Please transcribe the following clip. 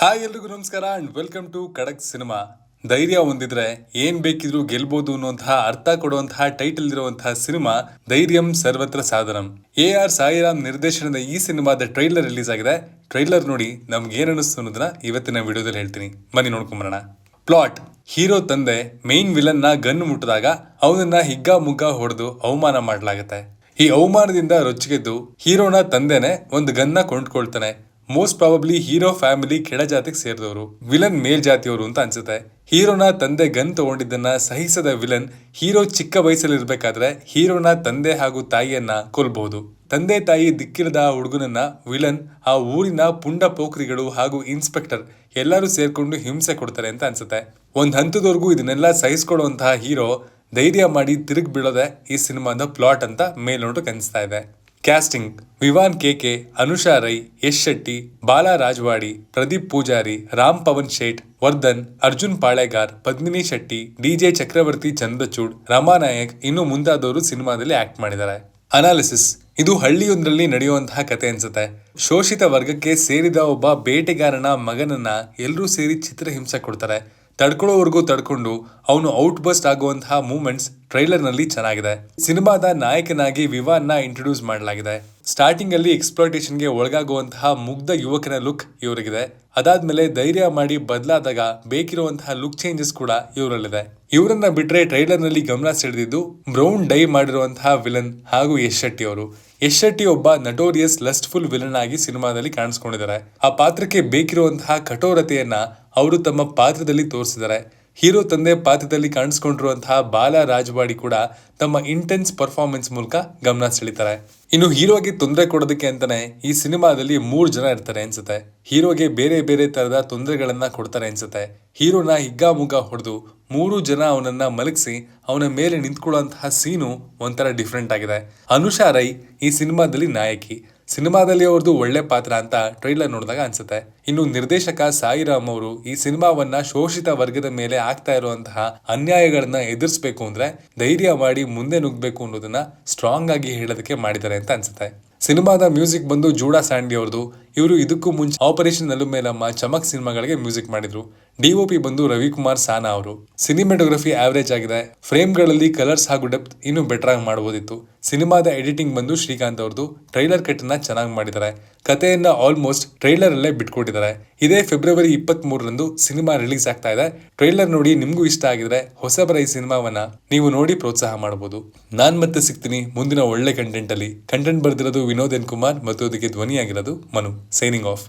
Hi ಎಲ್ರಿಗೂ ನಮಸ್ಕಾರ and welcome to ಖಡಕ್ ಸಿನಿಮಾ. ಧೈರ್ಯ ಹೊಂದಿದ್ರೆ ಏನ್ ಬೇಕಿದ್ರು ಗೆಲ್ಬಹುದು ಅನ್ನುವಂತಹ ಅರ್ಥ ಕೊಡುವಂತಹ ಟೈಟಲ್ ಇರುವಂತಹ ಸಿನಿಮಾ ಧೈರ್ಯಂ ಸರ್ವತ್ರ ಸಾಧನಂ. AR ಸಾಯಿರಾಮ್ ನಿರ್ದೇಶನದ ಈ ಸಿನಿಮಾದ ಟ್ರೈಲರ್ ರಿಲೀಸ್ ಆಗಿದೆ. ಟ್ರೈಲರ್ ನೋಡಿ ನಮ್ಗೆ ಏನ್ ಅನಿಸ್ತು ಅನ್ನೋದನ್ನ ಇವತ್ತಿನ ವಿಡಿಯೋದಲ್ಲಿ ಹೇಳ್ತೀನಿ, ಬನ್ನಿ ನೋಡ್ಕೊಂಬರೋಣ. ಪ್ಲಾಟ್: ಹೀರೋ ತಂದೆ ಮೇನ್ ವಿಲನ್ ನ ಗನ್ ಮುಟ್ಟಿದಾಗ ಅವನನ್ನ ಹಿಗ್ಗಾ ಮುಗ್ಗಾ ಹೊಡೆದು ಅವಮಾನ ಮಾಡಲಾಗುತ್ತೆ. ಈ ಅವಮಾನದಿಂದ ರೊಚ್ಚಿಗೆದ್ದು ಹೀರೋನ ತಂದೆನೆ ಒಂದು ಗನ್ನ ಕೊಂಡ್ಕೊಳ್ತಾನೆ. ಮೋಸ್ಟ್ ಪ್ರಾಬಬ್ಲಿ ಹೀರೋ ಫ್ಯಾಮಿಲಿ ಕೆಳಜಾತಿಗೆ ಸೇರಿದವರು, ವಿಲನ್ ಮೇಲ್ಜಾತಿಯವರು ಅಂತ ಅನ್ಸುತ್ತೆ. ಹೀರೋನ ತಂದೆ ಗನ್ ತಗೊಂಡಿದ್ದನ್ನ ಸಹಿಸದ ವಿಲನ್ ಹೀರೋ ಚಿಕ್ಕ ವಯಸ್ಸಲ್ಲಿ ಇರ್ಬೇಕಾದ್ರೆ ಹೀರೋನ ತಂದೆ ಹಾಗೂ ತಾಯಿಯನ್ನ ಕೊಲ್ಬಹುದು. ತಂದೆ ತಾಯಿ ದಿಕ್ಕಿರದ ಆ ಹುಡುಗನನ್ನ ವಿಲನ್ ಆ ಊರಿನ ಪುಂಡ ಪೋಖ್ರಿಗಳು ಹಾಗೂ ಇನ್ಸ್ಪೆಕ್ಟರ್ ಎಲ್ಲರೂ ಸೇರ್ಕೊಂಡು ಹಿಂಸೆ ಕೊಡ್ತಾರೆ ಅಂತ ಅನ್ಸುತ್ತೆ. ಒಂದ್ ಹಂತದವರೆಗೂ ಇದನ್ನೆಲ್ಲ ಸಹಿಸ್ಕೊಳ್ಳುವಂತಹ ಹೀರೋ ಧೈರ್ಯ ಮಾಡಿ ತಿರುಗಿ ಬೀಳೋದೆ ಈ ಸಿನಿಮಾದ ಪ್ಲಾಟ್ ಅಂತ ಮೇಲ್ನೋಟಕ್ಕೆ ಅನಿಸ್ತಾ ಇದೆ. ಕ್ಯಾಸ್ಟಿಂಗ್: ವಿವಾನ್ KK, ಅನುಷಾ ರೈ, ಯಶ್ ಶೆಟ್ಟಿ, ಬಾಲಾ ರಾಜವಾಡಿ, ಪ್ರದೀಪ್ ಪೂಜಾರಿ, ರಾಮ್ ಪವನ್ ಶೇಟ್, ವರ್ಧನ್, ಅರ್ಜುನ್ ಪಾಳೆಗಾರ್, ಪದ್ಮಿನಿ ಶೆಟ್ಟಿ, DJ ಚಕ್ರವರ್ತಿ ಚಂದ್ರಚೂಡ್, ರಮಾನಾಯಕ್ ಇನ್ನು ಮುಂತಾದವರು ಸಿನಿಮಾದಲ್ಲಿ ಆಕ್ಟ್ ಮಾಡಿದ್ದಾರೆ. ಅನಾಲಿಸಿಸ್: ಇದು ಹಳ್ಳಿಯೊಂದರಲ್ಲಿ ನಡೆಯುವಂತಹ ಕತೆ ಅನ್ಸುತ್ತೆ. ಶೋಷಿತ ವರ್ಗಕ್ಕೆ ಸೇರಿದ ಒಬ್ಬ ಬೇಟೆಗಾರನ ಮಗನನ್ನ ಎಲ್ಲರೂ ಸೇರಿ ಚಿತ್ರಹಿಂಸೆ ಕೊಡ್ತಾರೆ. ತಡ್ಕೊಳ್ಳೋವರೆಗೂ ತಡ್ಕೊಂಡು ಅವನು ಔಟ್ ಬಸ್ಟ್ ಆಗುವಂತಹ ಮೂವ್ಮೆಂಟ್ಸ್ ಟ್ರೈಲರ್ ನಲ್ಲಿ ಚೆನ್ನಾಗಿದೆ. ಸಿನಿಮಾದ ನಾಯಕನಾಗಿ ವಿವಾನ್ ನ ಇಂಟ್ರೊಡ್ಯೂಸ್ ಮಾಡಲಾಗಿದೆ. ಸ್ಟಾರ್ಟಿಂಗ್ ಅಲ್ಲಿ ಎಕ್ಸ್ಪ್ಲಾಯ್ಟೇಷನ್ ಗೆ ಒಳಗಾಗುವಂತಹ ಮುಗ್ಧ ಯುವಕನ ಲುಕ್ ಇವರಿಗಿದೆ. ಅದಾದ್ಮೇಲೆ ಧೈರ್ಯ ಮಾಡಿ ಬದಲಾದಾಗ ಬೇಕಿರುವಂತಹ ಲುಕ್ ಚೇಂಜಸ್ ಕೂಡ ಇವರಲ್ಲಿದೆ. ಇವರನ್ನ ಬಿಟ್ರೆ ಟ್ರೈಲರ್ ನಲ್ಲಿ ಗಮನ ಸೆಳೆದಿದ್ದು ಬ್ರೌನ್ ಡೈ ಮಾಡಿರುವಂತಹ ವಿಲನ್ ಹಾಗೂ ಯಶ್ ಶೆಟ್ಟಿ ಅವರು. ಯಶ್ ಶೆಟ್ಟಿ ಒಬ್ಬ ನಟೋರಿಯಸ್ ಲಸ್ಟ್ಫುಲ್ ವಿಲನ್ ಆಗಿ ಸಿನಿಮಾದಲ್ಲಿ ಕಾಣಿಸ್ಕೊಂಡಿದ್ದಾರೆ. ಆ ಪಾತ್ರಕ್ಕೆ ಬೇಕಿರುವಂತಹ ಕಠೋರತೆಯನ್ನ ಅವರು ತಮ್ಮ ಪಾತ್ರದಲ್ಲಿ ತೋರಿಸಿದ್ದಾರೆ. ಹೀರೋ ತಂದೆ ಪಾತ್ರದಲ್ಲಿ ಕಾಣಿಸ್ಕೊಂಡಿರುವಂತಹ ಬಾಲಾ ರಾಜವಾಡಿ ಕೂಡ ತಮ್ಮ ಇಂಟೆನ್ಸ್ ಪರ್ಫಾರ್ಮೆನ್ಸ್ ಮೂಲಕ ಗಮನ ಸೆಳೀತಾರೆ. ಇನ್ನು ಹೀರೋಗೆ ತೊಂದರೆ ಕೊಡೋದಕ್ಕೆ ಅಂತಾನೆ ಈ ಸಿನಿಮಾದಲ್ಲಿ 3 ಜನ ಇರ್ತಾರೆ ಅನ್ಸುತ್ತೆ. ಹೀರೋಗೆ ಬೇರೆ ಬೇರೆ ತರದ ತೊಂದರೆಗಳನ್ನ ಕೊಡ್ತಾರೆ ಅನ್ಸುತ್ತೆ. ಹೀರೋನ ಹಿಗ್ಗಾಮುಗ್ಗಾ ಹೊಡೆದು 3 ಜನ ಅವನನ್ನ ಮಲಗಿಸಿ ಅವನ ಮೇಲೆ ನಿಂತ್ಕೊಳ್ಳುವಂತಹ ಸೀನು ಒಂಥರ ಡಿಫ್ರೆಂಟ್ ಆಗಿದೆ. ಅನುಷಾ ರೈ ಈ ಸಿನಿಮಾದಲ್ಲಿ ನಾಯಕಿ. ಸಿನಿಮಾದಲ್ಲಿ ಅವ್ರದ್ದು ಒಳ್ಳೆ ಪಾತ್ರ ಅಂತ ಟ್ರೈಲರ್ ನೋಡಿದಾಗ ಅನ್ಸುತ್ತೆ. ಇನ್ನು ನಿರ್ದೇಶಕ ಸಾಯಿರಾಮ್ ಅವರು ಈ ಸಿನಿಮಾವನ್ನ ಶೋಷಿತ ವರ್ಗದ ಮೇಲೆ ಆಗ್ತಾ ಇರುವಂತಹ ಅನ್ಯಾಯಗಳನ್ನ ಎದುರಿಸಬೇಕು ಅಂದ್ರೆ ಧೈರ್ಯ ಮಾಡಿ ಮುಂದೆ ನುಗ್ಗಬೇಕು ಅನ್ನೋದನ್ನ ಸ್ಟ್ರಾಂಗ್ ಆಗಿ ಹೇಳೋದಕ್ಕೆ ಮಾಡಿದ್ದಾರೆ ಅಂತ ಅನ್ಸುತ್ತೆ. ಸಿನಿಮಾದ ಮ್ಯೂಸಿಕ್ ಬಂದು ಜೂಡಾ ಸ್ಯಾಂಡಿ ಅವ್ರದ್ದು. ಇವರು ಇದಕ್ಕೂ ಮುಂಚೆ ಆಪರೇಷನ್ ನಲ್ಲುಮೇಲಮ್ಮ, ಚಮಕ್ ಸಿನಿಮಾಗಳಿಗೆ ಮ್ಯೂಸಿಕ್ ಮಾಡಿದ್ರು. DOP ಬಂದು ರವಿಕುಮಾರ್ ಸಾನಾ ಅವರು. ಸಿನಿಮಾಟೋಗ್ರಫಿ ಆವರೇಜ್ ಆಗಿದೆ. ಫ್ರೇಮ್ಗಳಲ್ಲಿ ಕಲರ್ಸ್ ಹಾಗೂ ಡೆಪ್ತ್ ಇನ್ನೂ ಬೆಟರ್ ಆಗಿ ಮಾಡಬಹುದಿತ್ತು. ಸಿನಿಮಾದ ಎಡಿಟಿಂಗ್ ಬಂದು ಶ್ರೀಕಾಂತ್ ಅವ್ರದ್ದು. ಟ್ರೈಲರ್ ಕಟ್ ನ ಚೆನ್ನಾಗಿ ಮಾಡಿದ್ದಾರೆ. ಕಥೆಯನ್ನ ಆಲ್ಮೋಸ್ಟ್ ಟ್ರೈಲರ್ ಅಲ್ಲೇ ಬಿಟ್ಕೊಟ್ಟಿದ್ದಾರೆ. ಇದೇ ಫೆಬ್ರವರಿ 23ರಂದು ಸಿನಿಮಾ ರಿಲೀಸ್ ಆಗ್ತಾ ಇದೆ. ಟ್ರೈಲರ್ ನೋಡಿ ನಿಮ್ಗೂ ಇಷ್ಟ ಆಗಿದ್ರೆ ಹೊಸಬರ ಈ ಸಿನಿಮಾವನ್ನ ನೀವು ನೋಡಿ ಪ್ರೋತ್ಸಾಹ ಮಾಡಬಹುದು. ನಾನ್ ಮತ್ತೆ ಸಿಗ್ತೀನಿ ಮುಂದಿನ ಒಳ್ಳೆ ಕಂಟೆಂಟ್ ಅಲ್ಲಿ. ಕಂಟೆಂಟ್ ಬರ್ದಿರೋದು ವಿನೋದ್ ಎನ್ ಕುಮಾರ್ ಮತ್ತು ಅದಕ್ಕೆ ಧ್ವನಿಯಾಗಿರೋದು ಮನು. Signing off.